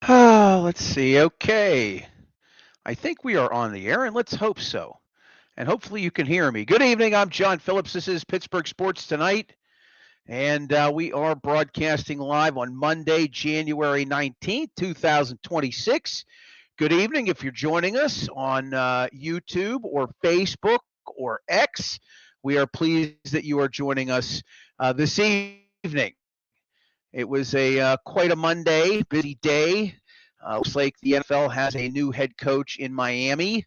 Let's see. Okay. I think we are on the air, and let's hope so. And hopefully you can hear me. Good evening. I'm John Phillips. This is Pittsburgh Sports Tonight, and we are broadcasting live on Monday, January 19th, 2026. Good evening if you're joining us on YouTube or Facebook or X. We are pleased that you are joining us this evening. It was quite a Monday, busy day. Looks like the NFL has a new head coach in Miami.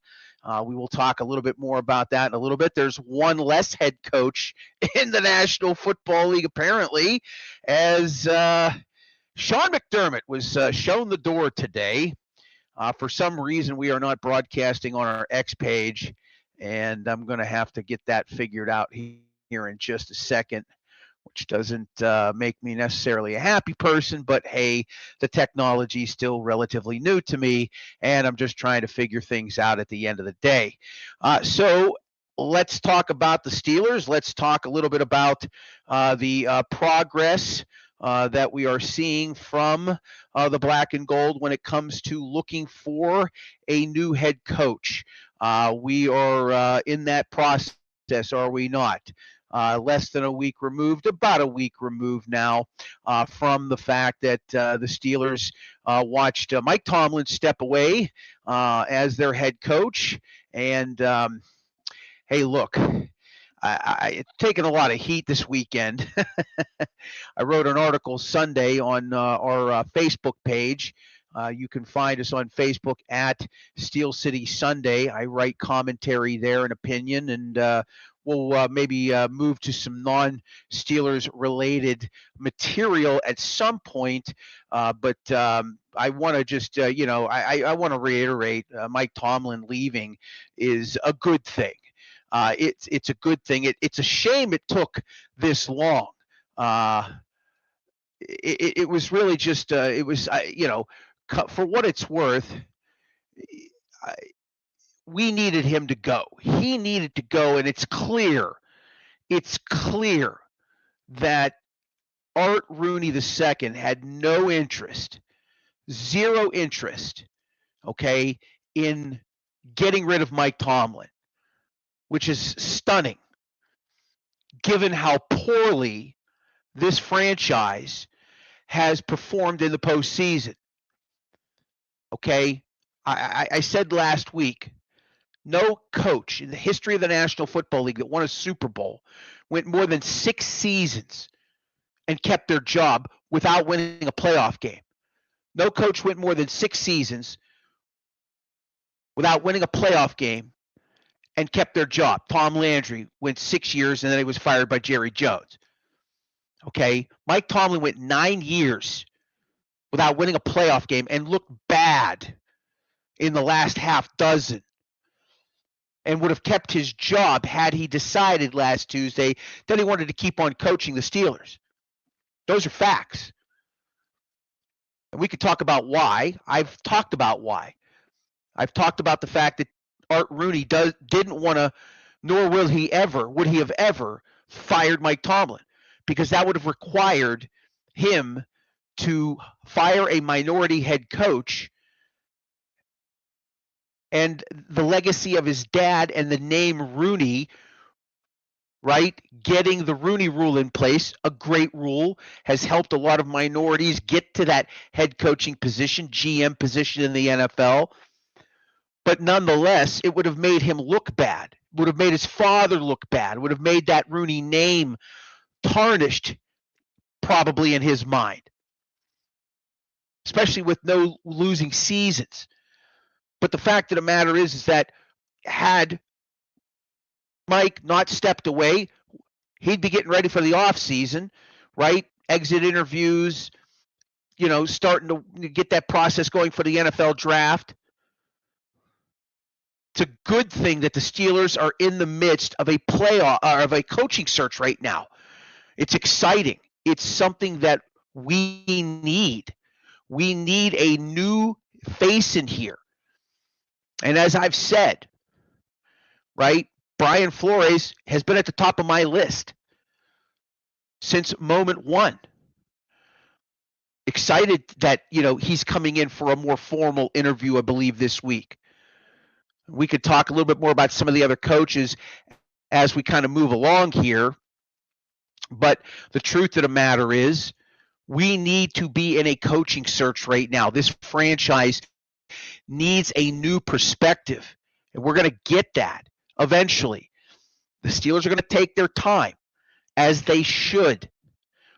We will talk a little bit more about that in a little bit. There's one less head coach in the National Football League, apparently, as Sean McDermott was shown the door today. For some reason, we are not broadcasting on our X page, and I'm going to have to get that figured out here in just a second, which doesn't make me necessarily a happy person, but hey, the technology is still relatively new to me, and I'm just trying to figure things out at the end of the day. So let's talk about the Steelers. Let's talk a little bit about the progress that we are seeing from the black and gold when it comes to looking for a new head coach. We are in that process, are we not? Less than a week removed, about a week removed now from the fact that the Steelers watched Mike Tomlin step away as their head coach. And hey, look, it's taken a lot of heat this weekend. I wrote an article Sunday on our Facebook page. You can find us on Facebook at Steel City Sunday. I write commentary there and opinion, and we'll maybe move to some non-Steelers related material at some point. But I want to just, I want to reiterate Mike Tomlin leaving is a good thing. It's a good thing. It's a shame it took this long. It was really just, it was, for what it's worth, we needed him to go. He needed to go, and it's clear that Art Rooney II had no interest, zero interest, okay, in getting rid of Mike Tomlin, which is stunning, given how poorly this franchise has performed in the postseason. Okay, I said last week, no coach in the history of the National Football League that won a Super Bowl went more than 6 seasons and kept their job without winning a playoff game. No coach went more than 6 seasons without winning a playoff game and kept their job. Tom Landry went 6 years, and then he was fired by Jerry Jones. Okay, Mike Tomlin went 9 years without winning a playoff game and looked bad in the last half dozen, and would have kept his job had he decided last Tuesday that he wanted to keep on coaching the Steelers. Those are facts. And we could talk about why. I've talked about why. I've talked about the fact that Art Rooney didn't want to, nor would he have ever fired Mike Tomlin, because that would have required him to fire a minority head coach, and the legacy of his dad and the name Rooney, right? Getting the Rooney rule in place, a great rule, has helped a lot of minorities get to that head coaching position, GM position in the NFL. But nonetheless, it would have made him look bad, would have made his father look bad, would have made that Rooney name tarnished probably in his mind, especially with no losing seasons. But the fact of the matter is that had Mike not stepped away, he'd be getting ready for the offseason, right? Exit interviews, starting to get that process going for the NFL draft. It's a good thing that the Steelers are in the midst of a coaching search right now. It's exciting. It's something that we need. We need a new face in here. And as I've said, right, Brian Flores has been at the top of my list since moment one. excited that, he's coming in for a more formal interview, I believe, this week. We could talk a little bit more about some of the other coaches as we kind of move along here. But the truth of the matter is, we need to be in a coaching search right now. This franchise needs a new perspective, and we're going to get that eventually. The Steelers are going to take their time, as they should,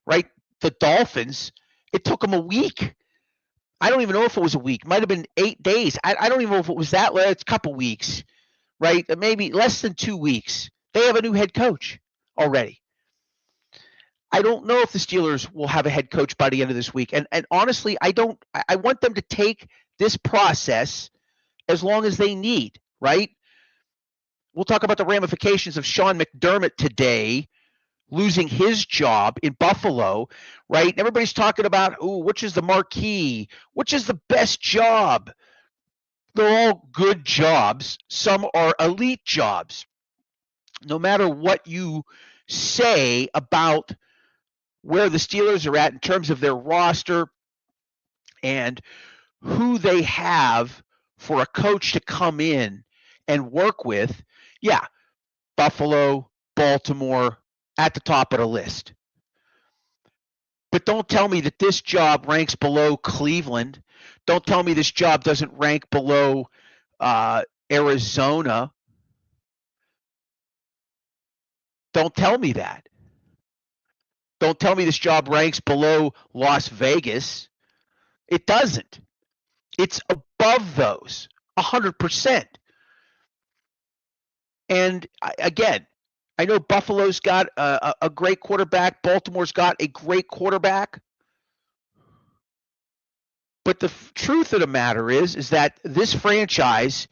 right? The Dolphins, it took them a week. I don't even know if it was a week. It might have been 8 days. I don't even know if it was that. It's a couple weeks, right? Maybe less than 2 weeks. They have a new head coach already. I don't know if the Steelers will have a head coach by the end of this week. And honestly, I want them to take this process as long as they need, right? We'll talk about the ramifications of Sean McDermott today losing his job in Buffalo, right? And everybody's talking about, which is the marquee? Which is the best job? They're all good jobs. Some are elite jobs. No matter what you say about where the Steelers are at in terms of their roster and who they have for a coach to come in and work with, yeah, Buffalo, Baltimore, at the top of the list. But don't tell me that this job ranks below Cleveland. Don't tell me this job doesn't rank below Arizona. Don't tell me that. Don't tell me this job ranks below Las Vegas. It doesn't. It's above those, 100%. And again, I know Buffalo's got a great quarterback. Baltimore's got a great quarterback. But the truth of the matter is that this franchise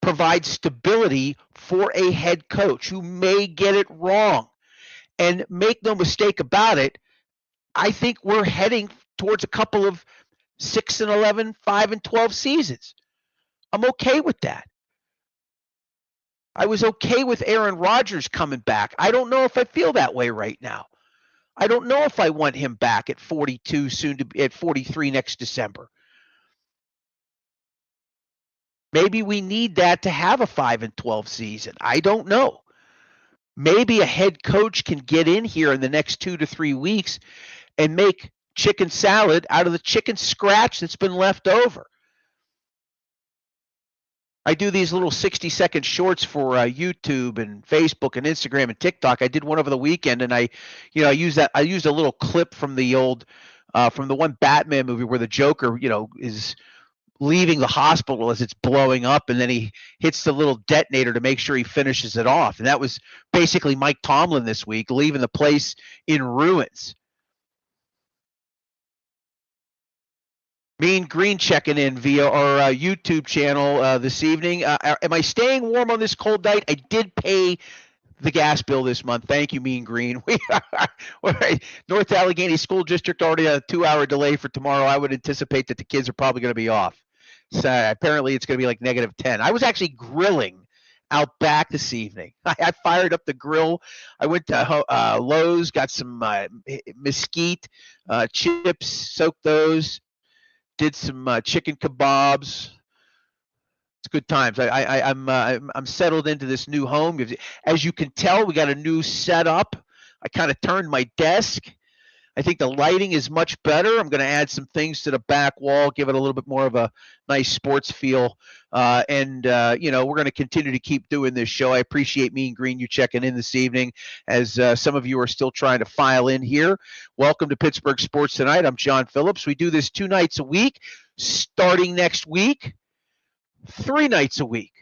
provides stability for a head coach who may get it wrong. And make no mistake about it, I think we're heading towards a couple of 6-11, 5-12 seasons. I'm okay with that. I was okay with Aaron Rodgers coming back. I don't know if I feel that way right now. I don't know if I want him back at 42, soon to be at 43 next December. Maybe we need that to have a 5-12 season. I don't know. Maybe a head coach can get in here in the next 2 to 3 weeks and make chicken salad out of the chicken scratch that's been left over. I do these little 60-second shorts for YouTube and Facebook and Instagram and TikTok. I did one over the weekend, and I used a little clip from the old, from the one Batman movie where the Joker, is leaving the hospital as it's blowing up, and then he hits the little detonator to make sure he finishes it off. And that was basically Mike Tomlin this week, leaving the place in ruins. Mean Green checking in via our YouTube channel this evening. Am I staying warm on this cold night? I did pay the gas bill this month. Thank you, Mean Green. We are North Allegheny School District already a 2-hour delay for tomorrow. I would anticipate that the kids are probably going to be off. So apparently it's going to be like -10. I was actually grilling out back this evening. I fired up the grill. I went to Lowe's, got some mesquite chips, soaked those. Did some chicken kebabs. It's good times. I'm settled into this new home. As you can tell, we got a new setup. I kind of turned my desk. I think the lighting is much better. I'm going to add some things to the back wall, give it a little bit more of a nice sports feel. And we're going to continue to keep doing this show. I appreciate Mean Green you checking in this evening as some of you are still trying to file in here. Welcome to Pittsburgh Sports Tonight. I'm John Phillips. We do this 2 nights a week, starting next week, 3 nights a week.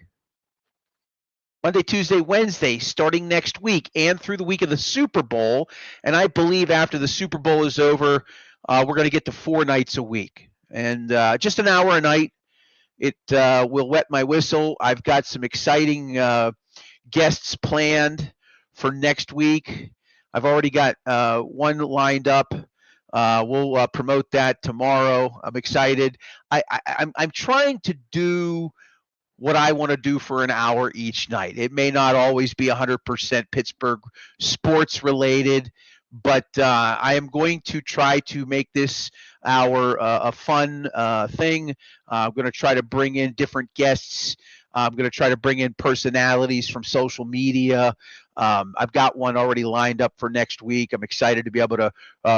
Monday, Tuesday, Wednesday, starting next week and through the week of the Super Bowl. And I believe after the Super Bowl is over, we're going to get to 4 nights a week. And just an hour a night. It will wet my whistle. I've got some exciting guests planned for next week. I've already got one lined up. We'll promote that tomorrow. I'm excited. I'm trying to do what I want to do for an hour each night. It may not always be 100% Pittsburgh sports related, but I am going to try to make this our a fun thing. I'm going to try to bring in different guests. I'm going to try to bring in personalities from social media. I've got one already lined up for next week. I'm excited to be able to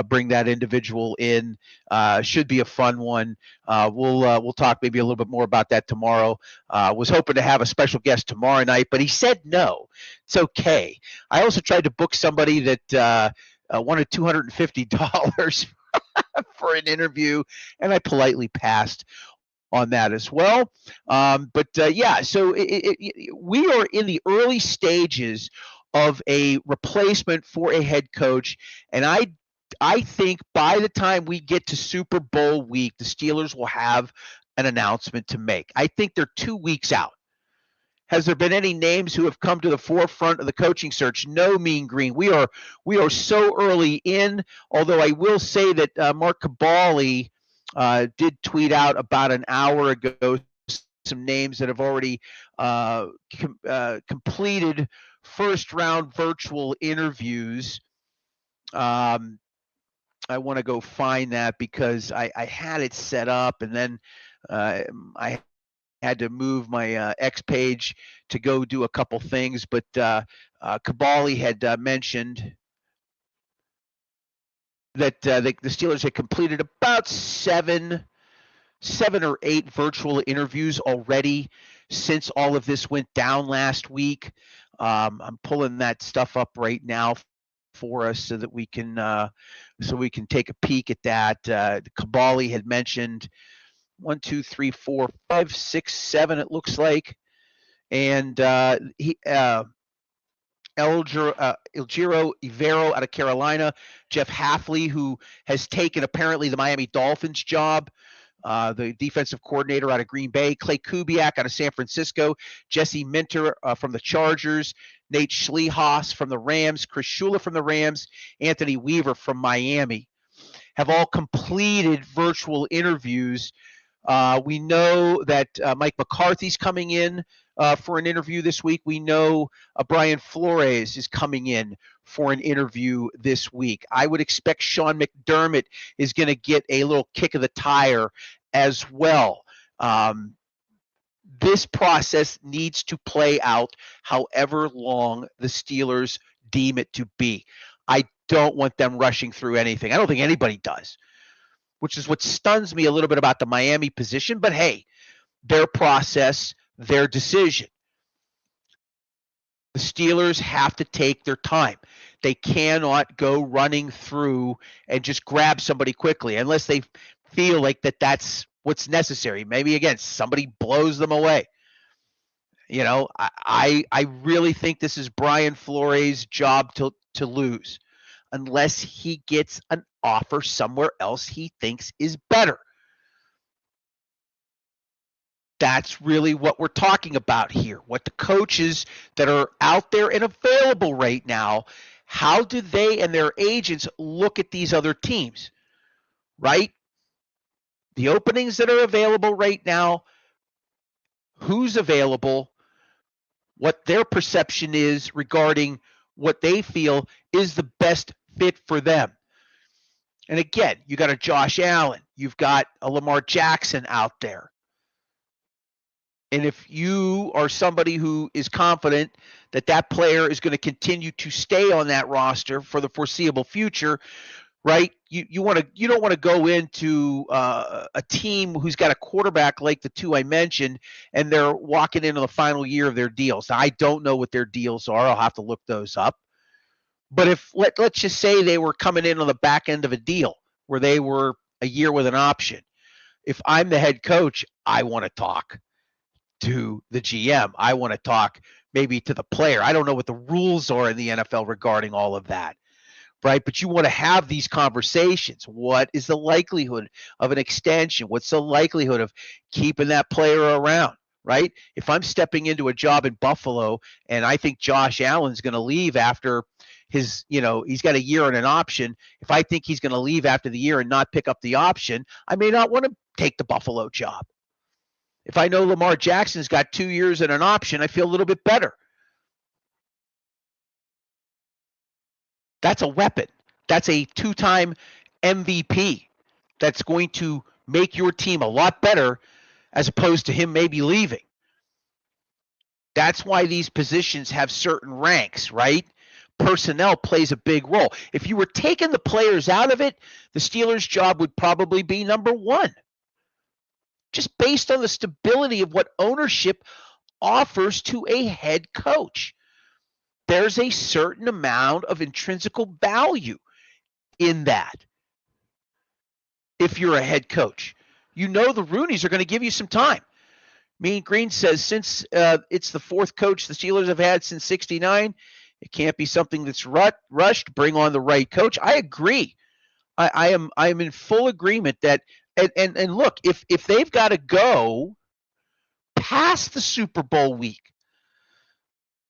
bring that individual in. Should be a fun one. We'll talk maybe a little bit more about that tomorrow. Was hoping to have a special guest tomorrow night, but he said no. It's okay. I also tried to book somebody that wanted $250 for an interview, and I politely passed on that as well. Yeah, so we are in the early stages of a replacement for a head coach, and I think by the time we get to Super Bowl week, the Steelers will have an announcement to make. I think they're 2 weeks out. Has there been any names who have come to the forefront of the coaching search? No, Mean Green. We are so early in. Although I will say that Mark Cabali did tweet out about an hour ago some names that have already completed first-round virtual interviews. I want to go find that because I had it set up, and then I had to move my X page to go do a couple things, but Cabali had mentioned that the Steelers had completed about seven or eight virtual interviews already since all of this went down last week. I'm pulling that stuff up right now for us so that we can take a peek at that. Cabali had mentioned 1, 2, 3, 4, 5, 6, 7. It looks like, and Elgiro Ivero out of Carolina, Jeff Hafley, who has taken apparently the Miami Dolphins job, the defensive coordinator out of Green Bay, Clay Kubiak out of San Francisco, Jesse Minter from the Chargers, Nate Schliehaus from the Rams, Chris Shula from the Rams, Anthony Weaver from Miami, have all completed virtual interviews. We know that Mike McCarthy's coming in for an interview this week. We know Brian Flores is coming in for an interview this week. I would expect Sean McDermott is going to get a little kick of the tire as well. This process needs to play out however long the Steelers deem it to be. I don't want them rushing through anything. I don't think anybody does, which is what stuns me a little bit about the Miami position. But hey, their process, their decision. The Steelers have to take their time. They cannot go running through and just grab somebody quickly unless they feel like that's what's necessary. Maybe, again, somebody blows them away. You know, I really think this is Brian Flores' job to lose unless he gets an offer somewhere else he thinks is better. That's really what we're talking about here. What the coaches that are out there and available right now, how do they and their agents look at these other teams, right? The openings that are available right now, who's available, what their perception is regarding what they feel is the best fit for them. And again, you got a Josh Allen, you've got a Lamar Jackson out there. And if you are somebody who is confident that that player is going to continue to stay on that roster for the foreseeable future, right? You don't want to go into a team who's got a quarterback like the two I mentioned, and they're walking into the final year of their deals. Now, I don't know what their deals are. I'll have to look those up. But if let's just say they were coming in on the back end of a deal where they were a year with an option. If I'm the head coach, I want to talk to the GM. I want to talk maybe to the player. I don't know what the rules are in the NFL regarding all of that, right? But you want to have these conversations. What is the likelihood of an extension? What's the likelihood of keeping that player around, right? If I'm stepping into a job in Buffalo and I think Josh Allen's going to leave after his, he's got a year and an option. If I think he's going to leave after the year and not pick up the option, I may not want to take the Buffalo job. If I know Lamar Jackson's got 2 years and an option, I feel a little bit better. That's a weapon. That's a 2-time MVP that's going to make your team a lot better as opposed to him maybe leaving. That's why these positions have certain ranks, right? Personnel plays a big role. If you were taking the players out of it, the Steelers' job would probably be number one, just based on the stability of what ownership offers to a head coach. There's a certain amount of intrinsic value in that. If you're a head coach, you know the Rooneys are going to give you some time. Mean Green says since it's the fourth coach the Steelers have had since '69, it can't be something that's rushed. Bring on the right coach. I agree. I am in full agreement that and look, if they've got to go past the Super Bowl week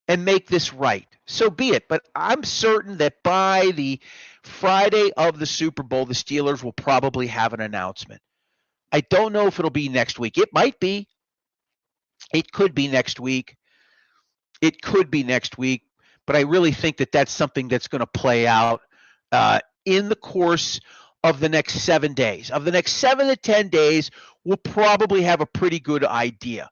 and make this right, so be it. But I'm certain that by the Friday of the Super Bowl, the Steelers will probably have an announcement. I don't know if it'll be next week. It might be. It could be next week. It could be next week. But I really think that that's something that's going to play out in the course of the next 7 days. Of the next 7 to 10 days, we'll probably have a pretty good idea.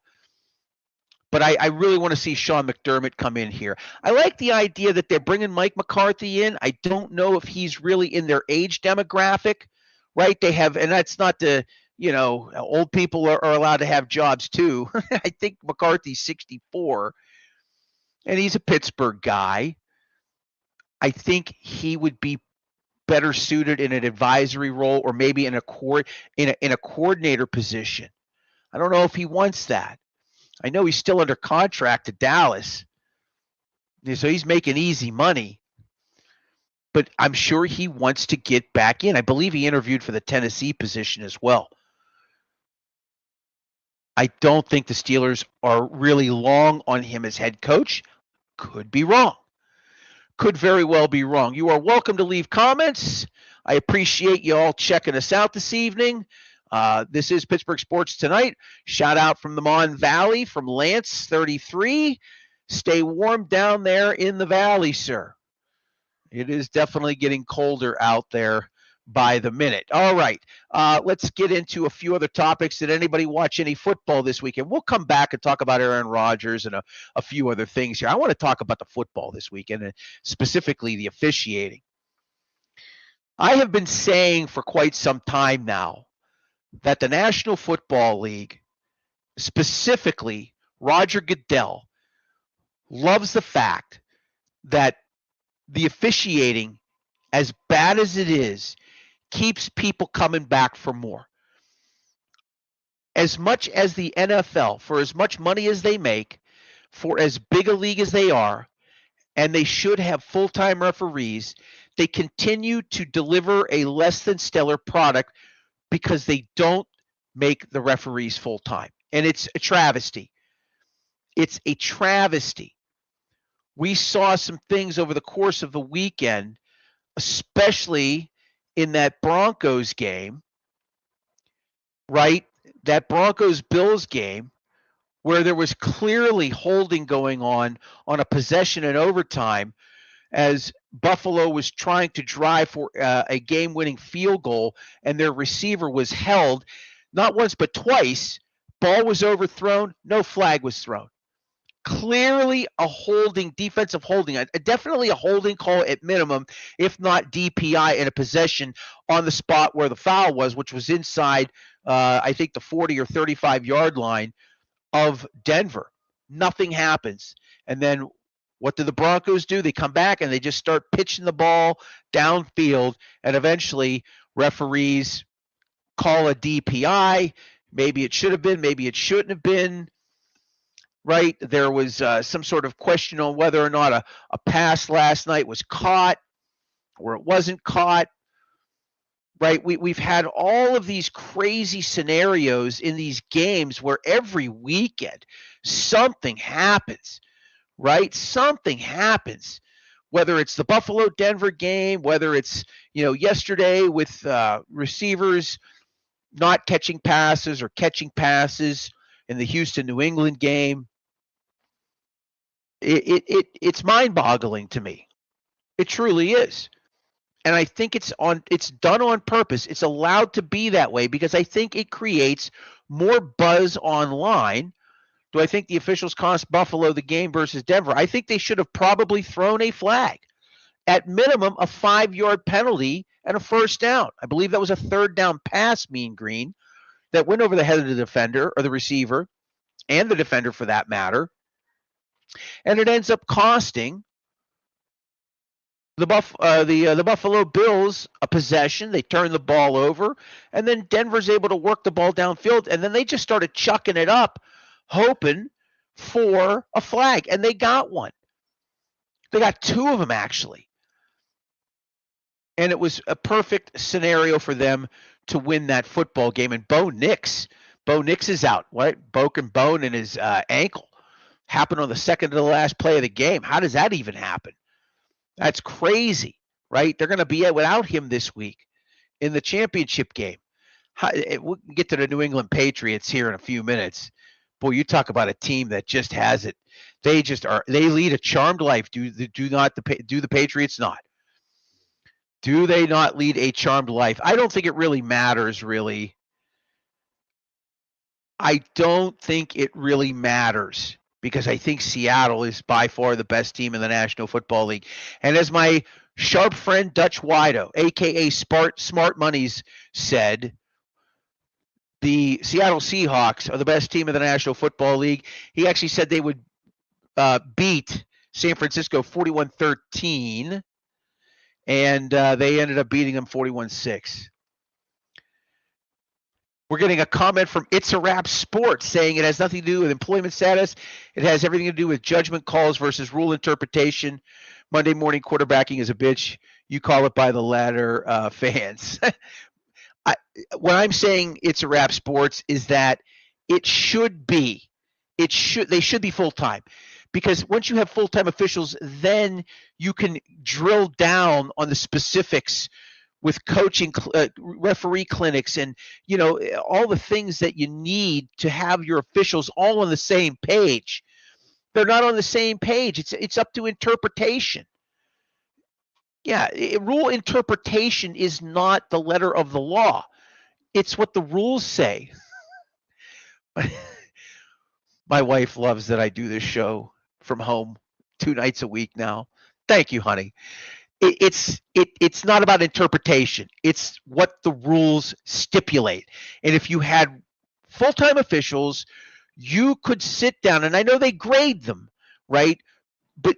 But I really want to see Sean McDermott come in here. I like the idea that they're bringing Mike McCarthy in. I don't know if he's really in their age demographic, right? They have, and that's not the, old people are allowed to have jobs too. I think McCarthy's 64, and he's a Pittsburgh guy. I think he would be better suited in an advisory role or maybe in a coordinator position. I don't know if he wants that. I know he's still under contract to Dallas, so he's making easy money. But I'm sure he wants to get back in. I believe he interviewed for the Tennessee position as well. I don't think the Steelers are really long on him as head coach. Could be wrong. Could very well be wrong. You are welcome to leave comments. I appreciate you all checking us out this evening. This is Pittsburgh Sports Tonight. Shout out from the Mon Valley, from Lance 33. Stay warm down there in the valley, sir. It is definitely getting colder out there by the minute. All right, let's get into a few other topics. Did anybody watch any football this weekend? We'll come back and talk about Aaron Rodgers and a few other things here. I want to talk about the football this weekend, and specifically the officiating. I have been saying for quite some time now that the National Football League, specifically Roger Goodell, loves the fact that the officiating, as bad as it is, keeps people coming back for more. As much as the NFL, for as much money as they make, for as big a league as they are, and they should have full-time referees, they continue to deliver a less than stellar product because they don't make the referees full-time. And it's a travesty. It's a travesty. We saw some things over the course of the weekend, especially in that Broncos game, right? That Broncos-Bills game, where there was clearly holding going on a possession in overtime as Buffalo was trying to drive for a game-winning field goal, and their receiver was held not once but twice. Ball was overthrown. No flag was thrown. Clearly a holding, defensive holding, definitely a holding call at minimum, if not DPI in a possession on the spot where the foul was, which was inside, I think, the 40 or 35-yard line of Denver. Nothing happens. And then what do the Broncos do? They come back and they just start pitching the ball downfield, and eventually referees call a DPI. Maybe it should have been, maybe it shouldn't have been. Right, there was some sort of question on whether or not a pass last night was caught or it wasn't caught. Right, we've had all of these crazy scenarios in these games where every weekend something happens. Right, something happens. Whether it's the Buffalo-Denver game, whether it's yesterday with receivers not catching passes or catching passes in the Houston-New England game. It's mind-boggling to me. It truly is. And I think it's done on purpose. It's allowed to be that way because I think it creates more buzz online. Do I think the officials cost Buffalo the game versus Denver? I think they should have probably thrown a flag. At minimum, a 5-yard penalty and a first down. I believe that was a third down pass, Mean Green, that went over the head of the defender or the receiver and the defender for that matter. And it ends up costing the Buffalo Bills a possession. They turn the ball over, and then Denver's able to work the ball downfield, and then they just started chucking it up, hoping for a flag, and they got one. They got two of them, actually. And it was a perfect scenario for them to win that football game. And Bo Nix is out, right? Broken bone in his ankle. Happened on the second to the last play of the game. How does that even happen? That's crazy, right? They're going to be without him this week in the championship game. We'll get to the New England Patriots here in a few minutes. Boy, you talk about a team that just has it. They lead a charmed life. Do the Patriots not? Do they not lead a charmed life? I don't think it really matters, really. I don't think it really matters because I think Seattle is by far the best team in the National Football League. And as my sharp friend Dutch Wido, a.k.a. Smart Monies, said, the Seattle Seahawks are the best team in the National Football League. He actually said they would beat San Francisco 41-13. And they ended up beating them 41-6. We're getting a comment from It's a Wrap Sports saying it has nothing to do with employment status. It has everything to do with judgment calls versus rule interpretation. Monday morning quarterbacking is a bitch. You call it by the letter, fans. What I'm saying, It's a Wrap Sports, is that they should be full-time. Because once you have full-time officials, then you can drill down on the specifics with coaching, referee clinics, and all the things that you need to have your officials all on the same page. They're not on the same page. It's up to interpretation. Yeah, rule interpretation is not the letter of the law. It's what the rules say. My wife loves that I do this show from home 2 nights a week now. Thank you, honey. It's not about interpretation. It's what the rules stipulate. And if you had full-time officials, you could sit down, and I know they grade them, right? But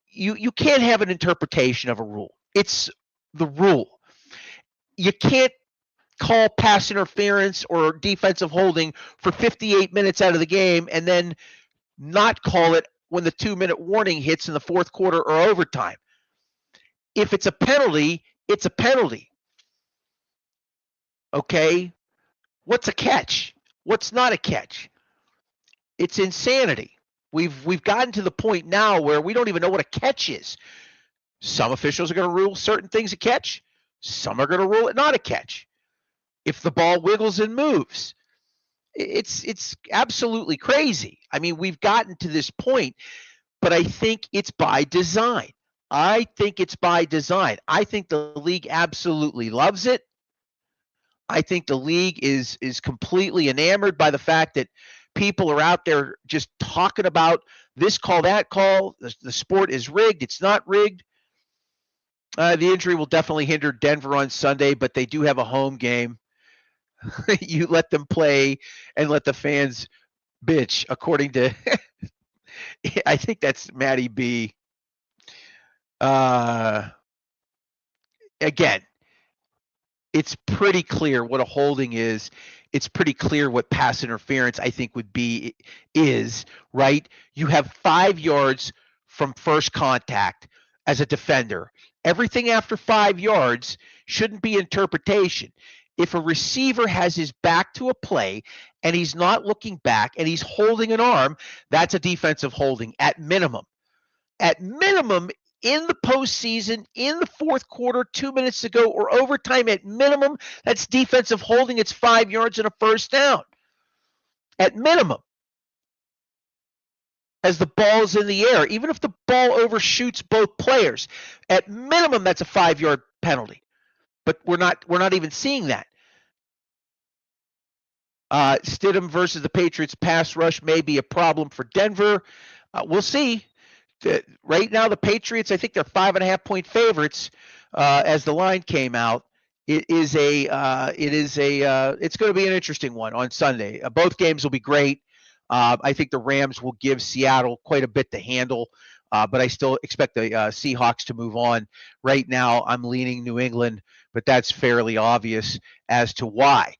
you can't have an interpretation of a rule. It's the rule. You can't call pass interference or defensive holding for 58 minutes out of the game and then not call it when the 2-minute warning hits in the fourth quarter or overtime. If it's a penalty, it's a penalty. Okay? What's a catch? What's not a catch? It's insanity. We've gotten to the point now where we don't even know what a catch is. Some officials are going to rule certain things a catch. Some are going to rule it not a catch. If the ball wiggles and moves. It's absolutely crazy. I mean, we've gotten to this point, but I think it's by design. I think the league absolutely loves it. I think the league is completely enamored by the fact that people are out there just talking about this call, that call. The sport is rigged. It's not rigged. The injury will definitely hinder Denver on Sunday, but they do have a home game. You let them play and let the fans bitch, according to I think that's Maddie B. Again, it's pretty clear what a holding is. It's pretty clear what pass interference I think is, right? You have 5 yards from first contact as a defender. Everything after 5 yards shouldn't be interpretation. If a receiver has his back to a play and he's not looking back and he's holding an arm, that's a defensive holding at minimum. At minimum, in the postseason, in the fourth quarter, 2 minutes to go, or overtime, at minimum, that's defensive holding. It's 5 yards and a first down. At minimum. As the ball's in the air, even if the ball overshoots both players, at minimum, that's a 5-yard penalty. But we're not even seeing that. Stidham versus the Patriots pass rush may be a problem for Denver. We'll see. Right now, the Patriots, I think they're 5.5-point favorites as the line came out. It's going to be an interesting one on Sunday. Both games will be great. I think the Rams will give Seattle quite a bit to handle, but I still expect the Seahawks to move on. Right now, I'm leaning New England, but that's fairly obvious as to why.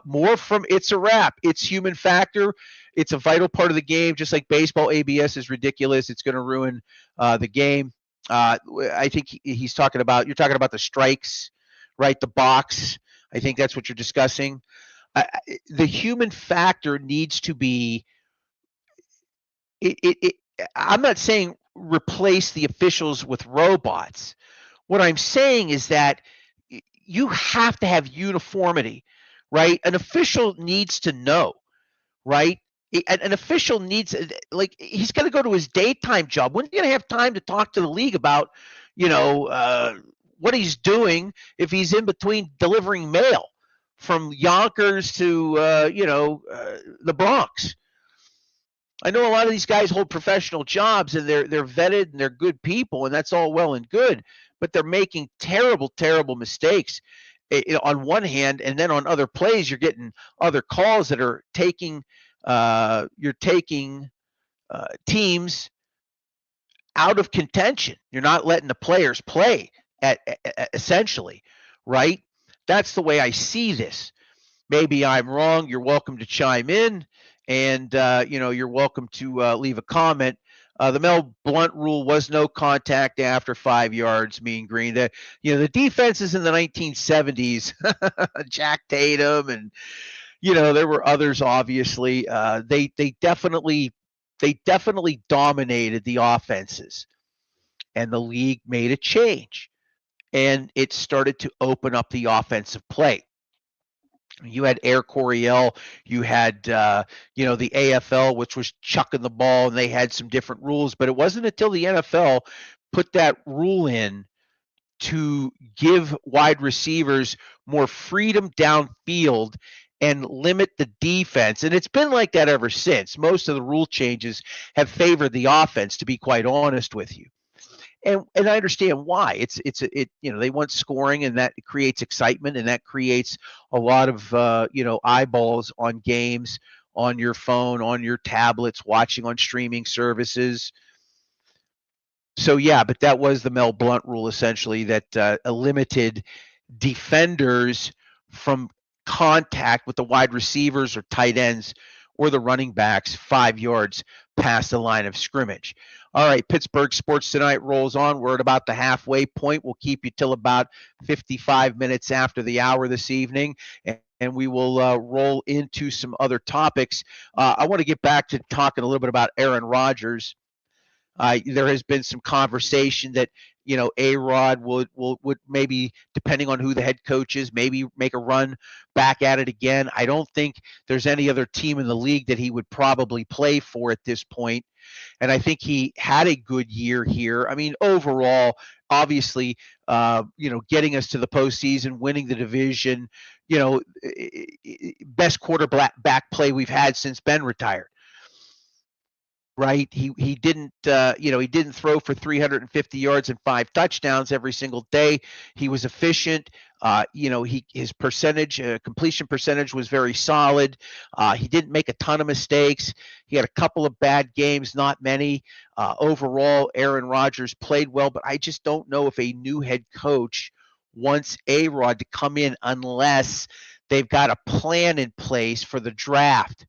More from It's a Wrap. It's human factor. It's a vital part of the game, just like baseball. ABS is ridiculous. It's going to ruin the game. I think you're talking about the strikes, right? The box. I think that's what you're discussing. The human factor needs to be. I'm not saying replace the officials with robots. What I'm saying is that you have to have uniformity, right? An official needs to know, right? An official needs, like, he's going to go to his daytime job. When are you going to have time to talk to the league about, what he's doing if he's in between delivering mail from Yonkers to, the Bronx? I know a lot of these guys hold professional jobs and they're vetted and they're good people, and that's all well and good, but they're making terrible, terrible mistakes on one hand, and then on other plays you're getting other calls that are taking teams out of contention. You're not letting the players play essentially, right? That's the way I see this. Maybe I'm wrong. You're welcome to chime in, and you're welcome to leave a comment. The Mel Blount rule was no contact after 5 yards. Mean Green. The defenses in the 1970s, Jack Tatum, and there were others. Obviously, they definitely dominated the offenses, and the league made a change, and it started to open up the offensive play. You had Air Coryell, you had the AFL, which was chucking the ball, and they had some different rules. But it wasn't until the NFL put that rule in to give wide receivers more freedom downfield and limit the defense. And it's been like that ever since. Most of the rule changes have favored the offense, to be quite honest with you. And I understand why. They want scoring, and that creates excitement, and that creates a lot of eyeballs on games, on your phone, on your tablets, watching on streaming services. So yeah, but that was the Mel Blount rule, essentially, that limited defenders from contact with the wide receivers or tight ends or the running backs 5 yards past the line of scrimmage. All right, Pittsburgh Sports Tonight rolls on. We're at about the halfway point. We'll keep you till about 55 minutes after the hour this evening, and we will roll into some other topics. I want to get back to talking a little bit about Aaron Rodgers. There has been some conversation that A-Rod would maybe, depending on who the head coach is, maybe make a run back at it again. I don't think there's any other team in the league that he would probably play for at this point. And I think he had a good year here. I mean, overall, obviously, getting us to the postseason, winning the division, best quarterback play we've had since Ben retired. Right, he didn't throw for 350 yards and 5 touchdowns every single day. He was efficient. His completion percentage was very solid. He didn't make a ton of mistakes. He had a couple of bad games, not many. Overall, Aaron Rodgers played well, but I just don't know if a new head coach wants A-Rod to come in unless they've got a plan in place for the draft.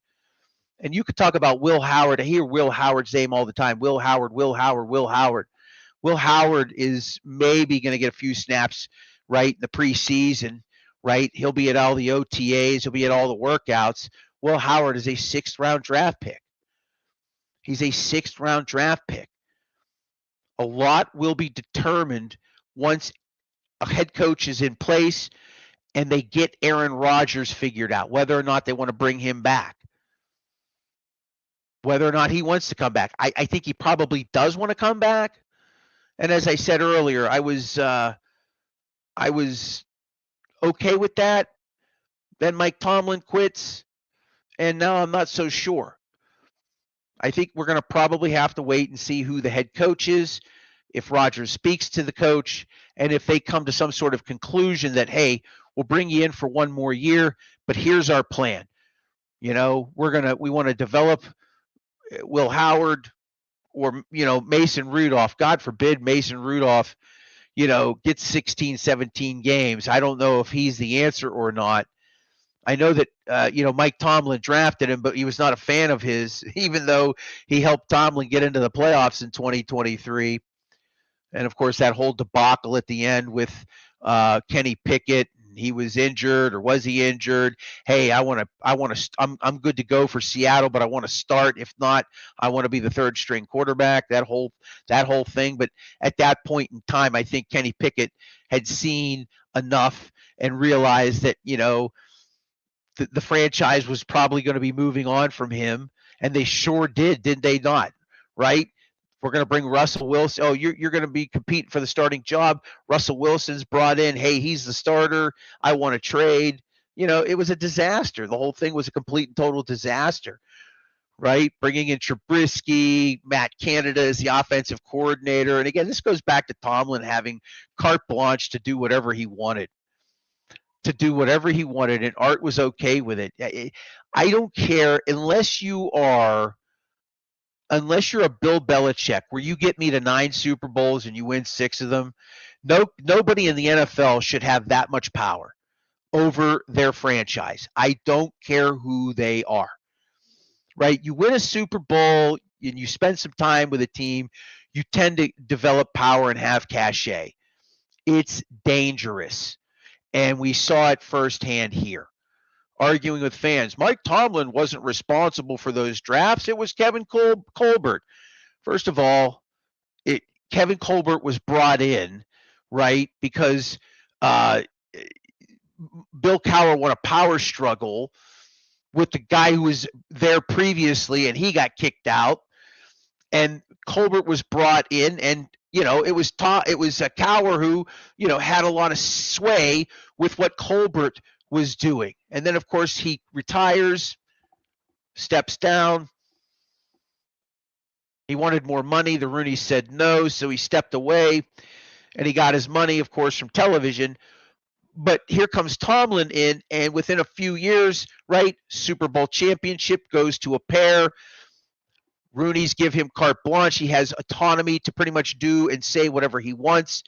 And you could talk about Will Howard. I hear Will Howard's name all the time. Will Howard. Will Howard is maybe going to get a few snaps, right, in the preseason, right? He'll be at all the OTAs. He'll be at all the workouts. Will Howard is a 6th-round draft pick. He's a 6th-round draft pick. A lot will be determined once a head coach is in place and they get Aaron Rodgers figured out, whether or not they want to bring him back. Whether or not he wants to come back. I think he probably does want to come back. And as I said earlier, I was I was okay with that. Then Mike Tomlin quits, and now I'm not so sure. I think we're going to probably have to wait and see who the head coach is, if Rodgers speaks to the coach, and if they come to some sort of conclusion that, hey, we'll bring you in for one more year, but here's our plan. We want to develop Will Howard or, Mason Rudolph. God forbid Mason Rudolph, gets 16, 17 games. I don't know if he's the answer or not. I know that, Mike Tomlin drafted him, but he was not a fan of his, even though he helped Tomlin get into the playoffs in 2023. And of course, that whole debacle at the end with Kenny Pickett. He was injured, or was he injured? Hey, I'm good to go for Seattle, but I want to start. If not, I want to be the third string quarterback. That whole thing. But at that point in time, I think Kenny Pickett had seen enough and realized that, the franchise was probably going to be moving on from him, and they sure did they not? Right? We're going to bring Russell Wilson. Oh, you're going to be competing for the starting job. Russell Wilson's brought in. Hey, he's the starter. I want to trade. It was a disaster. The whole thing was a complete and total disaster, right? Bringing in Trubisky, Matt Canada as the offensive coordinator. And again, this goes back to Tomlin having carte blanche to do whatever he wanted. And Art was okay with it. I don't care unless you're a Bill Belichick, where you get me to 9 Super Bowls and you win 6 of them. Nobody in the NFL should have that much power over their franchise. I don't care who they are, right? You win a Super Bowl and you spend some time with a team, you tend to develop power and have cachet. It's dangerous. And we saw it firsthand here. Arguing with fans, Mike Tomlin wasn't responsible for those drafts. It was Kevin Colbert. First of all, Kevin Colbert was brought in, right, because Bill Cowher won a power struggle with the guy who was there previously, and he got kicked out. And Colbert was brought in, and it was Cowher who had a lot of sway with what Colbert was doing. And then, of course, he retires, steps down. He wanted more money. The Rooneys said no, so he stepped away, and he got his money, of course, from television. But here comes Tomlin in, and within a few years, right, Super Bowl championship goes to a pair. Rooneys give him carte blanche. He has autonomy to pretty much do and say whatever he wants.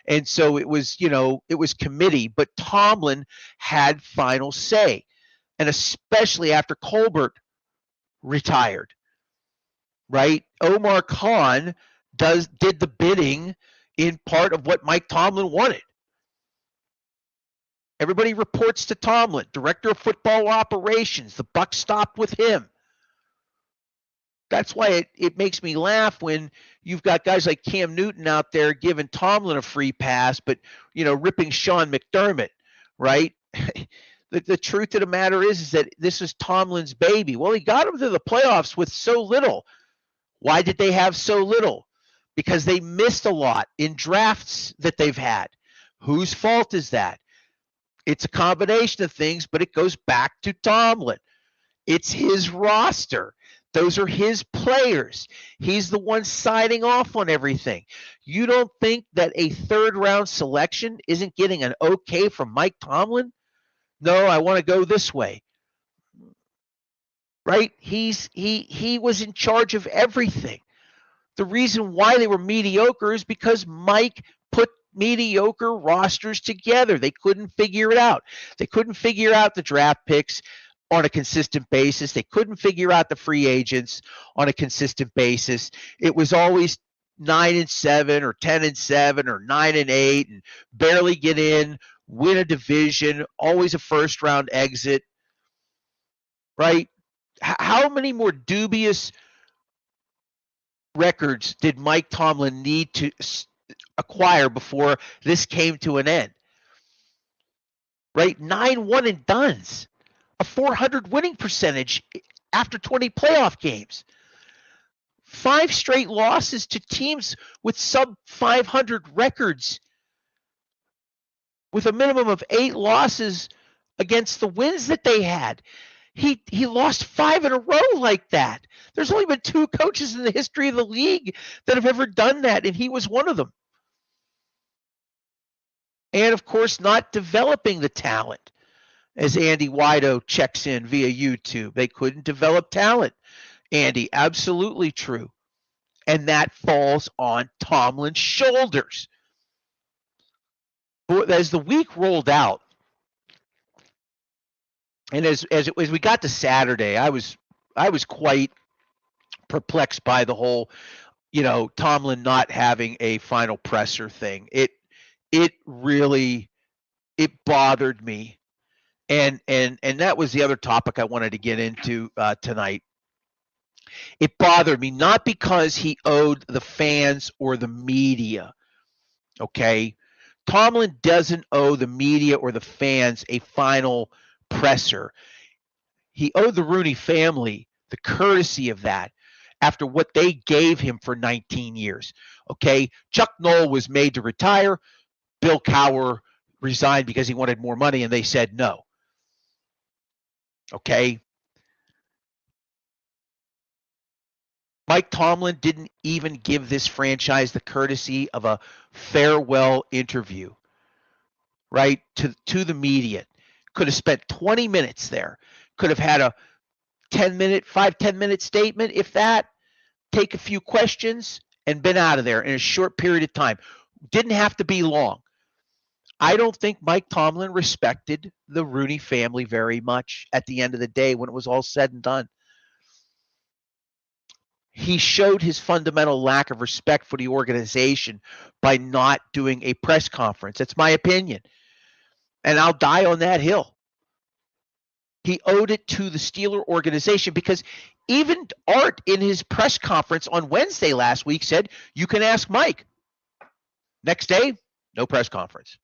And so it was committee, but Tomlin had final say. And especially after Colbert retired, right? Omar Khan did the bidding in part of what Mike Tomlin wanted. Everybody reports to Tomlin, director of football operations. The buck stopped with him. That's why it makes me laugh when you've got guys like Cam Newton out there giving Tomlin a free pass, but, ripping Sean McDermott, right? The truth of the matter is that this is Tomlin's baby. Well, he got him to the playoffs with so little. Why did they have so little? Because they missed a lot in drafts that they've had. Whose fault is that? It's a combination of things, but it goes back to Tomlin. It's his roster. Those are his players. He's the one signing off on everything. You don't think that a third-round selection isn't getting an okay from Mike Tomlin? No, I want to go this way. Right? He was in charge of everything. The reason why they were mediocre is because Mike put mediocre rosters together. They couldn't figure it out. They couldn't figure out the draft picks on a consistent basis. They couldn't figure out the free agents on a consistent basis. It was always 9-7 or 10-7 or 9-8 and barely get in, win a division, always a first round exit, right? How many more dubious records did Mike Tomlin need to acquire before this came to an end? Right? 9 one and dones. A 400 winning percentage after 20 playoff games. 5 straight losses to teams with sub 500 records with a minimum of 8 losses against the wins that they had. He lost 5 in a row like that. There's only been 2 coaches in the history of the league that have ever done that, and he was one of them. And, of course, not developing the talent. As Andy Wido checks in via YouTube, they couldn't develop talent. Andy, absolutely true. And that falls on Tomlin's shoulders. As the week rolled out, and as we got to Saturday, I was quite perplexed by the whole, Tomlin not having a final presser thing. It really bothered me, and that was the other topic I wanted to get into tonight. It bothered me not because he owed the fans or the media. Okay, Tomlin doesn't owe the media or the fans a final presser. He owed the Rooney family the courtesy of that after what they gave him for 19 years. Okay, Chuck Noll was made to retire. Bill Cowher resigned because he wanted more money, and they said no. Okay. Mike Tomlin didn't even give this franchise the courtesy of a farewell interview, right, to the media. Could have spent 20 minutes there. Could have had a 5-10-minute statement, if that, take a few questions, and been out of there in a short period of time. Didn't have to be long. I don't think Mike Tomlin respected the Rooney family very much at the end of the day when it was all said and done. He showed his fundamental lack of respect for the organization by not doing a press conference. That's my opinion. And I'll die on that hill. He owed it to the Steeler organization because even Art in his press conference on Wednesday last week said, you can ask Mike. Next day, no press conference.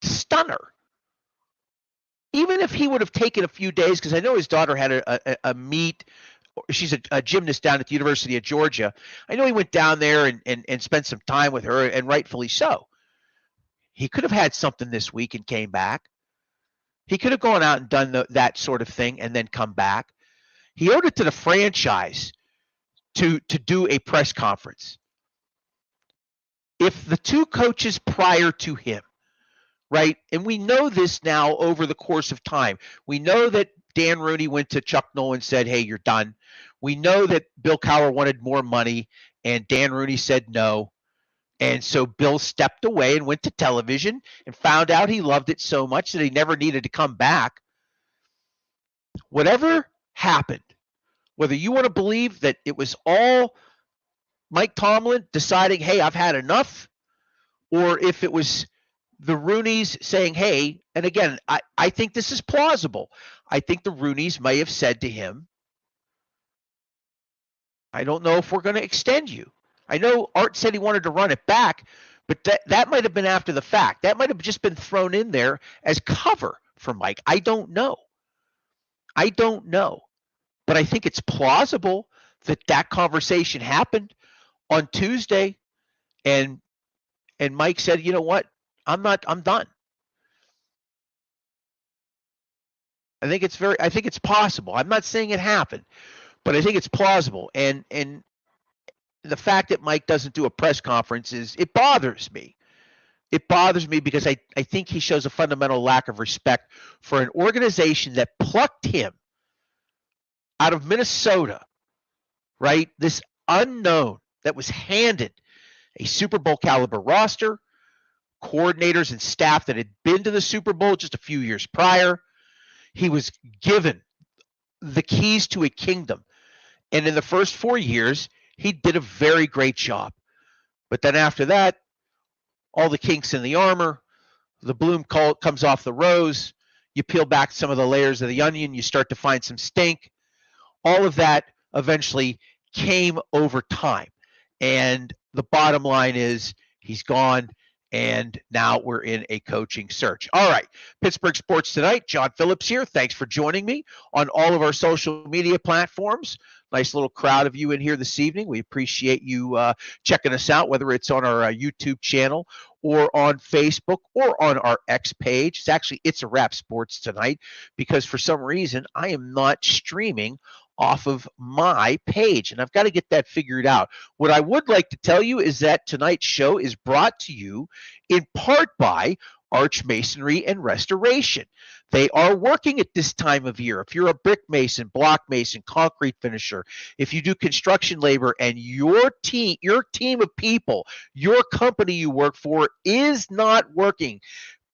Stunner. Even if he would have taken a few days, because I know his daughter had a meet. She's a gymnast down at the University of Georgia. I know he went down there and spent some time with her, and rightfully so. He could have had something this week and came back. He could have gone out and done that sort of thing and then come back. He owed it to the franchise to do a press conference. If the 2 coaches prior to him, right, and we know this now over the course of time. We know that Dan Rooney went to Chuck Noll and said, hey, you're done. We know that Bill Cowher wanted more money, and Dan Rooney said no. And so Bill stepped away and went to television and found out he loved it so much that he never needed to come back. Whatever happened, whether you want to believe that it was all Mike Tomlin deciding, hey, I've had enough, or if it was the Rooneys saying, hey, and again, I think this is plausible. I think the Rooneys may have said to him, I don't know if we're going to extend you. I know Art said he wanted to run it back, but that might have been after the fact. That might have just been thrown in there as cover for Mike. I don't know. But I think it's plausible that conversation happened on Tuesday, and Mike said, you know what? I'm done. I think it's possible. I'm not saying it happened, but I think it's plausible. And the fact that Mike doesn't do a press conference it bothers me. It bothers me because I think he shows a fundamental lack of respect for an organization that plucked him out of Minnesota, right? This unknown that was handed a Super Bowl caliber roster, coordinators and staff that had been to the Super Bowl just a few years prior. He was given the keys to a kingdom. And in the first 4 years, he did a very great job. But then after that, all the kinks in the armor, the bloom comes off the rose, you peel back some of the layers of the onion, you start to find some stink. All of that eventually came over time. And the bottom line is he's gone, and now we're in a coaching search. All right, Pittsburgh Sports Tonight. John Phillips here. Thanks for joining me on all of our social media platforms. Nice little crowd of you in here this evening. We appreciate you checking us out, whether it's on our YouTube channel or on Facebook or on our X page. It's a Wrap Sports Tonight, because for some reason I am not streaming off of my page, and I've got to get that figured out. What I would like to tell you is that tonight's show is brought to you in part by Arch Masonry and Restoration. They are working at this time of year. If you're a brick mason, block mason, concrete finisher, if you do construction labor, and your team of people, your company you work for is not working,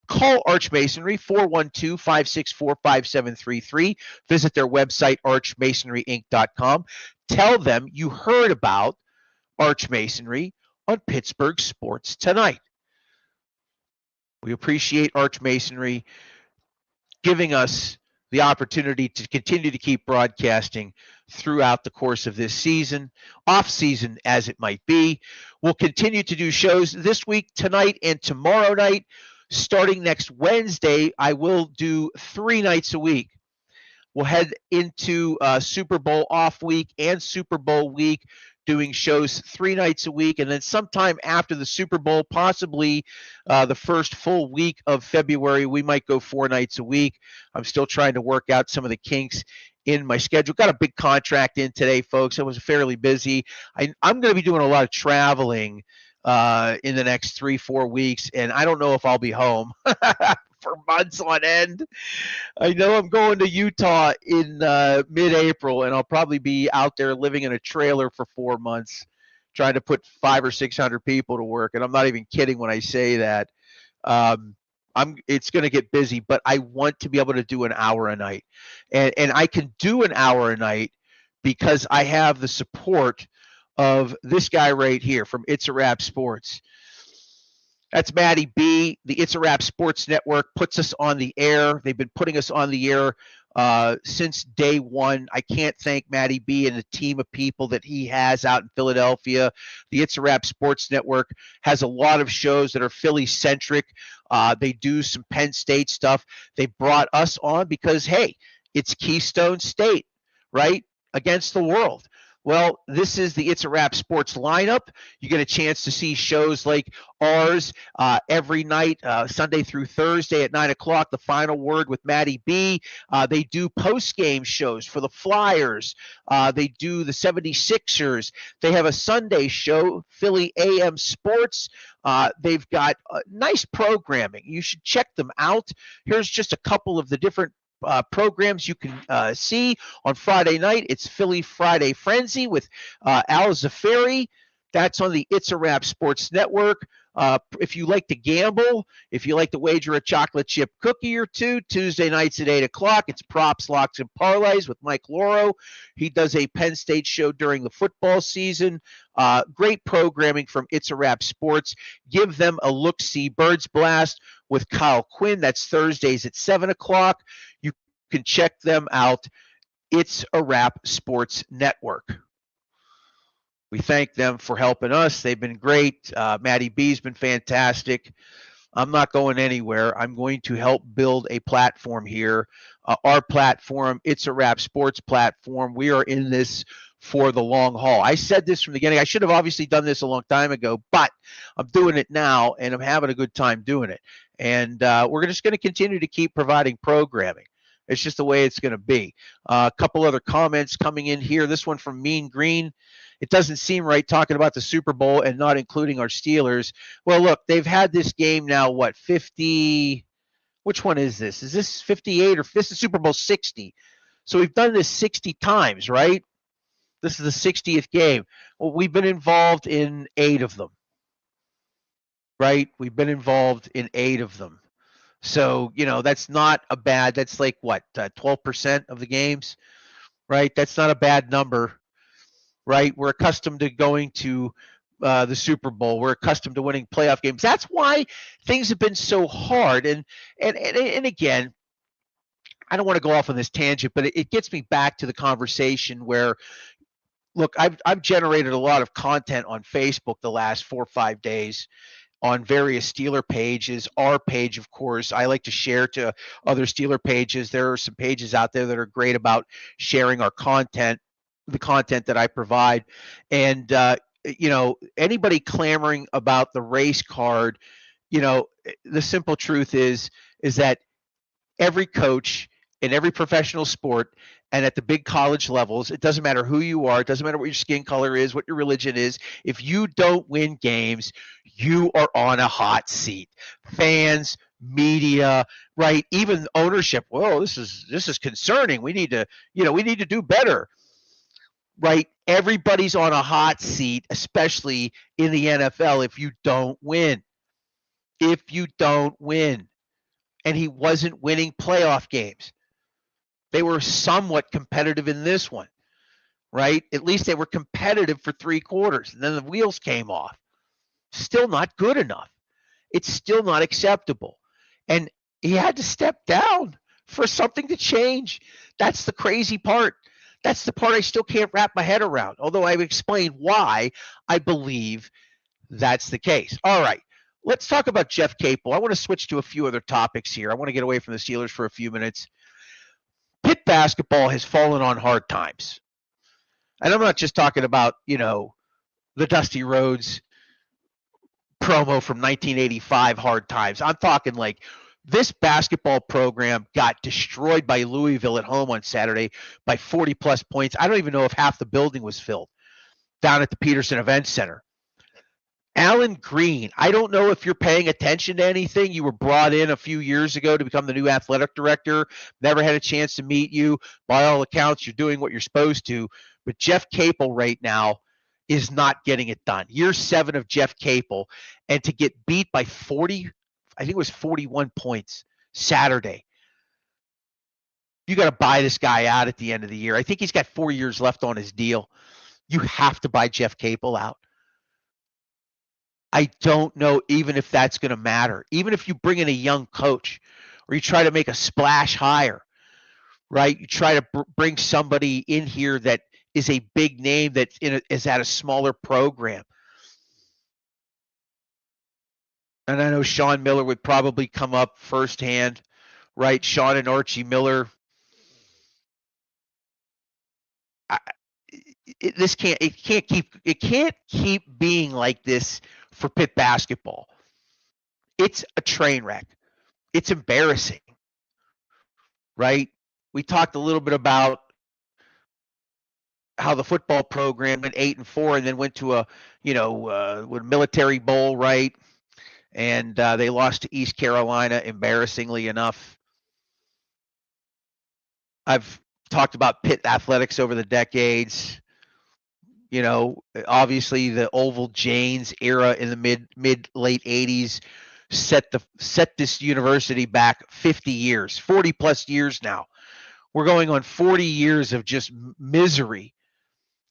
call Arch Masonry, 412-564-5733. Visit their website, archmasonryinc.com. Tell them you heard about Arch Masonry on Pittsburgh Sports Tonight. We appreciate Arch Masonry giving us the opportunity to continue to keep broadcasting throughout the course of this season, off season as it might be. We'll continue to do shows this week, tonight, and tomorrow night. Starting next Wednesday, I will do 3 nights a week. We'll head into Super Bowl off week and Super Bowl week, doing shows 3 nights a week. And then sometime after the Super Bowl, possibly the first full week of February, we might go 4 nights a week. I'm still trying to work out some of the kinks in my schedule. Got a big contract in today, folks. I was fairly busy. I'm going to be doing a lot of traveling in the next 3-4 weeks, and I don't know if I'll be home for months on end. I know I'm going to Utah in mid-April, and I'll probably be out there living in a trailer for 4 months, trying to put 500 or 600 people to work. And I'm not even kidding when I say that. It's going to get busy, but I want to be able to do an hour a night, and I can do an hour a night because I have the support of this guy right here from It's a Wrap Sports. That's Matty B. The It's a Wrap Sports Network puts us on the air. They've been putting us on the air since day one. I can't thank Matty B and the team of people that he has out in Philadelphia. The It's a Wrap Sports Network has a lot of shows that are Philly-centric. They do some Penn State stuff. They brought us on because, hey, it's Keystone State, right, against the world. Well, this is the It's a Wrap Sports lineup. You get a chance to see shows like ours every night, Sunday through Thursday at 9 o'clock, The Final Word with Matty B. They do post-game shows for the Flyers. They do the 76ers. They have a Sunday show, Philly AM Sports. They've got nice programming. You should check them out. Here's just a couple of the different programs you can see on Friday night. It's Philly Friday Frenzy with Al Zafari. That's on the It's a Wrap Sports Network. If you like to gamble, if you like to wager a chocolate chip cookie or two, Tuesday nights at 8 o'clock, it's Props, Locks, and Parlays with Mike Loro. He does a Penn State show during the football season. Great programming from It's a Wrap Sports. Give them a look-see. Birds Blast with Kyle Quinn. That's Thursdays at 7 o'clock. You can check them out. It's a Wrap Sports Network. We thank them for helping us. They've been great. Matty B's been fantastic. I'm not going anywhere. I'm going to help build a platform here. Our platform, It's a Wrap Sports platform. We are in this for the long haul. I said this from the beginning. I should have obviously done this a long time ago, but I'm doing it now, and I'm having a good time doing it. And we're just going to continue to keep providing programming. It's just the way it's going to be. A couple other comments coming in here. This one from Mean Green. It doesn't seem right talking about the Super Bowl and not including our Steelers. Well, look, they've had this game now, what, 50? Which one is this? Is this 58 or this is Super Bowl 60? So we've done this 60 times, right? This is the 60th game. Well, we've been involved in 8 of them, right? We've been involved in 8 of them. So, that's not a bad, that's like what, 12% of the games, right? That's not a bad number, right? We're accustomed to going to the Super Bowl. We're accustomed to winning playoff games. That's why things have been so hard. And again, I don't want to go off on this tangent, but it gets me back to the conversation where, look, I've generated a lot of content on Facebook the last 4 or 5 days. on various Steeler pages. Our page, of course, I like to share to other Steeler pages. There are some pages out there that are great about sharing our content, the content that I provide. And, anybody clamoring about the race card, the simple truth is that every coach in every professional sport and at the big college levels, it doesn't matter who you are, it doesn't matter what your skin color is, what your religion is. If you don't win games, you are on a hot seat. Fans, media, right? Even ownership. Whoa, this is concerning. We need to do better. Right? Everybody's on a hot seat, especially in the NFL if you don't win. If you don't win. And he wasn't winning playoff games. They were somewhat competitive in this one, right? At least they were competitive for 3 quarters. And then the wheels came off. Still not good enough. It's still not acceptable. And he had to step down for something to change. That's the crazy part. That's the part I still can't wrap my head around, although I've explained why I believe that's the case. All right. Let's talk about Jeff Capel. I want to switch to a few other topics here. I want to get away from the Steelers for a few minutes. Pitt basketball has fallen on hard times. And I'm not just talking about, the Dusty Rhodes promo from 1985 hard times. I'm talking like this basketball program got destroyed by Louisville at home on Saturday by 40-plus points. I don't even know if half the building was filled down at the Peterson Event Center. Alan Green, I don't know if you're paying attention to anything. You were brought in a few years ago to become the new athletic director. Never had a chance to meet you. By all accounts, you're doing what you're supposed to. But Jeff Capel right now is not getting it done. Year 7 of Jeff Capel. And to get beat by 40, I think it was 41 points Saturday. You got to buy this guy out at the end of the year. I think he's got 4 years left on his deal. You have to buy Jeff Capel out. I don't know even if that's going to matter. Even if you bring in a young coach or you try to make a splash hire, right? You try to bring somebody in here that is a big name that is at a smaller program. And I know Sean Miller would probably come up firsthand, right? Sean and Archie Miller. It can't keep being like this for Pitt basketball. It's a train wreck. It's embarrassing, right? We talked a little bit about how the football program went 8-4 and then went to a military bowl, right? And they lost to East Carolina, embarrassingly enough. I've talked about Pitt athletics over the decades. Obviously the Oval Janes era in the mid-late 80s set this university back 50 years, 40 plus years now. We're going on 40 years of just misery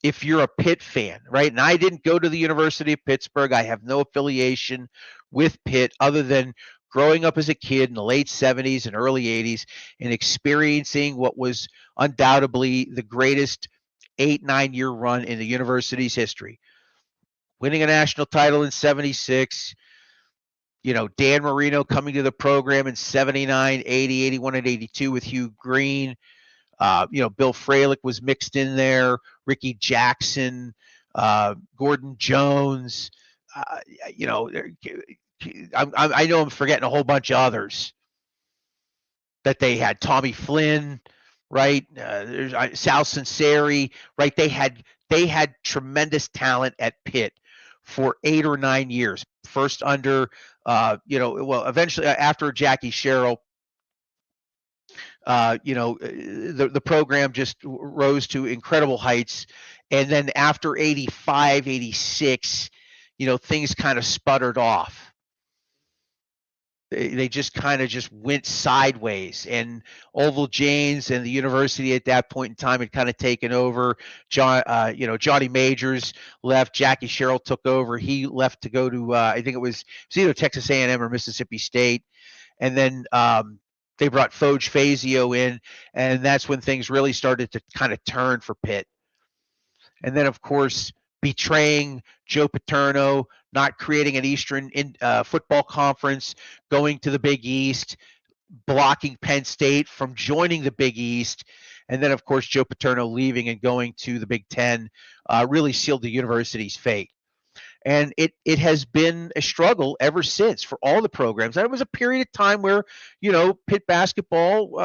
if you're a Pitt fan, right? And I didn't go to the University of Pittsburgh. I have no affiliation with Pitt other than growing up as a kid in the late 70s and early 80s and experiencing what was undoubtedly the greatest 8-9 year run in the university's history. Winning a national title in 76, Dan Marino coming to the program in 79, 80, 81, and 82 with Hugh Green. Bill Fralick was mixed in there, Ricky Jackson, Gordon Jones. I know I'm forgetting a whole bunch of others that they had. Tommy Flynn, right? There's Sal Sinceri, right? They had tremendous talent at Pitt for 8 or 9 years. First under, eventually after Jackie Sherrill, the program just rose to incredible heights. And then after 85, 86, things kind of sputtered off. They just kind of just went sideways, and Oval Janes and the university at that point in time had kind of taken over. Johnny Majors left. Jackie Sherrill took over. He left to go to, I think it was either Texas A&M or Mississippi State. And then they brought Foge Fazio in, and that's when things really started to kind of turn for Pitt. And then, of course, betraying Joe Paterno, not creating an Eastern football conference, going to the Big East, blocking Penn State from joining the Big East, and then, of course, Joe Paterno leaving and going to the Big Ten really sealed the university's fate. And it has been a struggle ever since for all the programs. There was a period of time where, Pitt basketball,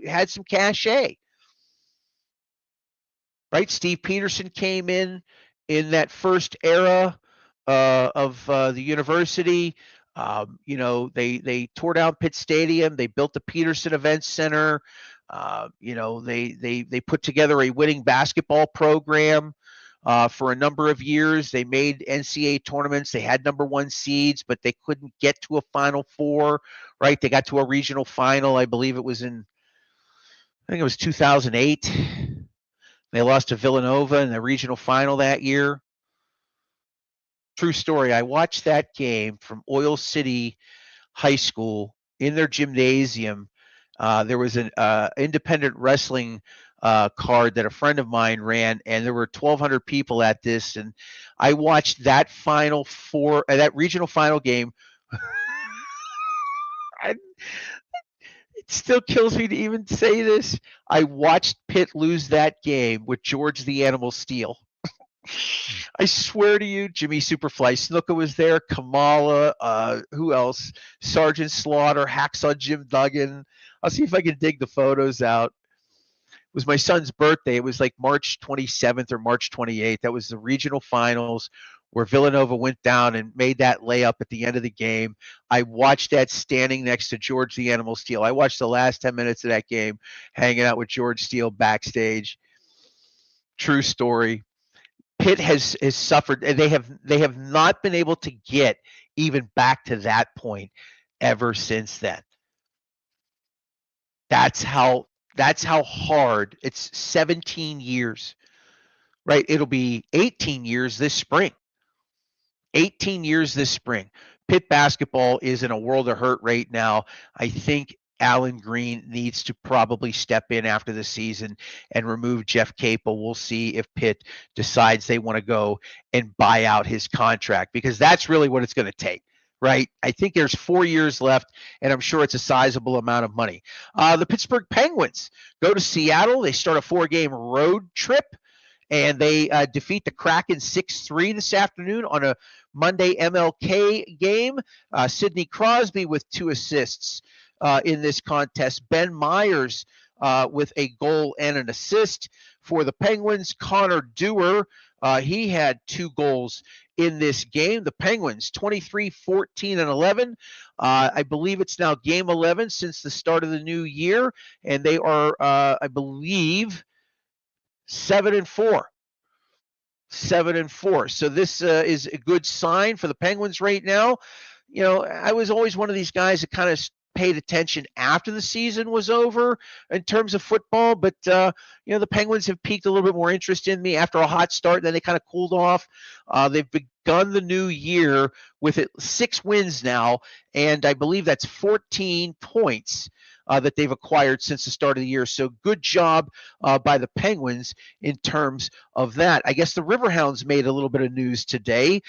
had some cachet. Right? Steve Peterson came in that first era of the university. They tore down Pitt Stadium. They built the Peterson Events Center. They put together a winning basketball program for a number of years. They made NCAA tournaments. They had number one seeds, but they couldn't get to a Final Four. Right? They got to a regional final. I believe it was I think it was 2008. They lost to Villanova in the regional final that year. True story. I watched that game from Oil City High School in their gymnasium. There was an independent wrestling card that a friend of mine ran, and there were 1,200 people at this. And I watched that that regional final game. It still kills me to even say this. I watched Pitt lose that game with George the Animal Steele. I swear to you, Jimmy Superfly Snuka was there, Kamala, who else? Sergeant Slaughter, Hacksaw Jim Duggan. I'll see if I can dig the photos out. It was my son's birthday. It was like March 27th or March 28th. That was the regional finals where Villanova went down and made that layup at the end of the game. I watched that standing next to George the Animal Steele. I watched the last 10 minutes of that game hanging out with George Steele backstage. True story. Pitt has suffered, and they have not been able to get even back to that point ever since then. That's how hard. It's 17 years, right? It'll be 18 years this spring. 18 years this spring. Pitt basketball is in a world of hurt right now. I think Alan Green needs to probably step in after the season and remove Jeff Capel. We'll see if Pitt decides they want to go and buy out his contract, because that's really what it's going to take, right? I think there's 4 years left, and I'm sure it's a sizable amount of money. The Pittsburgh Penguins go to Seattle. They start a 4-game road trip, and they defeat the Kraken 6-3 this afternoon on a Monday MLK game. Sidney Crosby with 2 assists in this contest. Ben Myers with a goal and an assist for the Penguins. Connor Dewar, he had 2 goals in this game. The Penguins 23, 14, and 11. I believe it's now game 11 since the start of the new year, and they are, I believe, 7-4. 7-4. So this is a good sign for the Penguins right now. I was always one of these guys that kind of paid attention after the season was over in terms of football, but the Penguins have piqued a little bit more interest in me after a hot start. Then they kind of cooled off. They've begun the new year with 6 wins now, and I believe that's 14 points that they've acquired since the start of the year. So good job by the Penguins in terms of that. I guess the Riverhounds made a little bit of news today.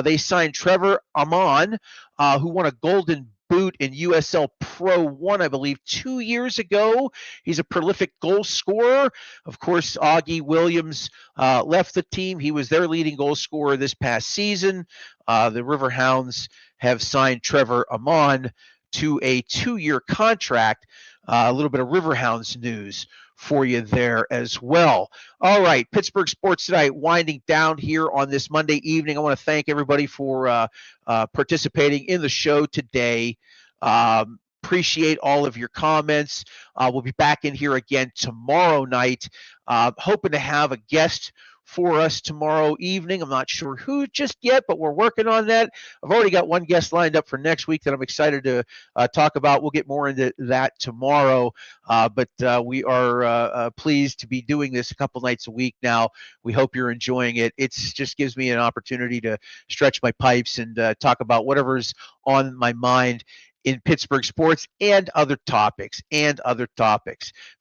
They signed Trevor Amon, who won a Golden Boot in USL Pro 1, I believe, 2 years ago. He's a prolific goal scorer. Of course, Augie Williams left the team. He was their leading goal scorer this past season. The Riverhounds have signed Trevor Amon to a 2-year contract. A little bit of Riverhounds news for you there as well. All right, Pittsburgh Sports Tonight winding down here on this Monday evening. I want to thank everybody for participating in the show today. Appreciate all of your comments. We'll be back in here again tomorrow night. Hoping to have a guest for us tomorrow evening. I'm not sure who just yet, but we're working on that. I've already got one guest lined up for next week that I'm excited to talk about. We'll get more into that tomorrow, but we are pleased to be doing this a couple nights a week now. We hope you're enjoying it. It just gives me an opportunity to stretch my pipes and talk about whatever's on my mind in Pittsburgh sports and other topics.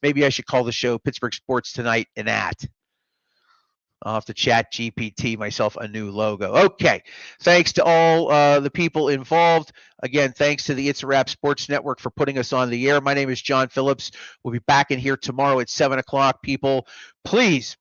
Maybe I should call the show Pittsburgh Sports Tonight and at. I'll have to chat GPT myself a new logo. Okay. Thanks to all the people involved. Again, thanks to the It's a Wrap Sports Network for putting us on the air. My name is John Phillips. We'll be back in here tomorrow at 7 o'clock. People, please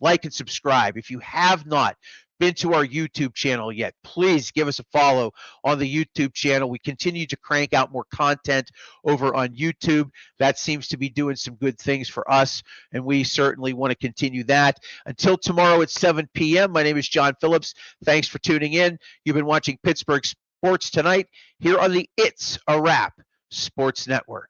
like and subscribe. If you have not been to our YouTube channel yet, please give us a follow on the YouTube channel. We continue to crank out more content over on YouTube. That seems to be doing some good things for us, and we certainly want to continue that. Until tomorrow at 7 p.m., my name is John Phillips. Thanks for tuning in. You've been watching Pittsburgh Sports Tonight here on the It's a Wrap Sports Network.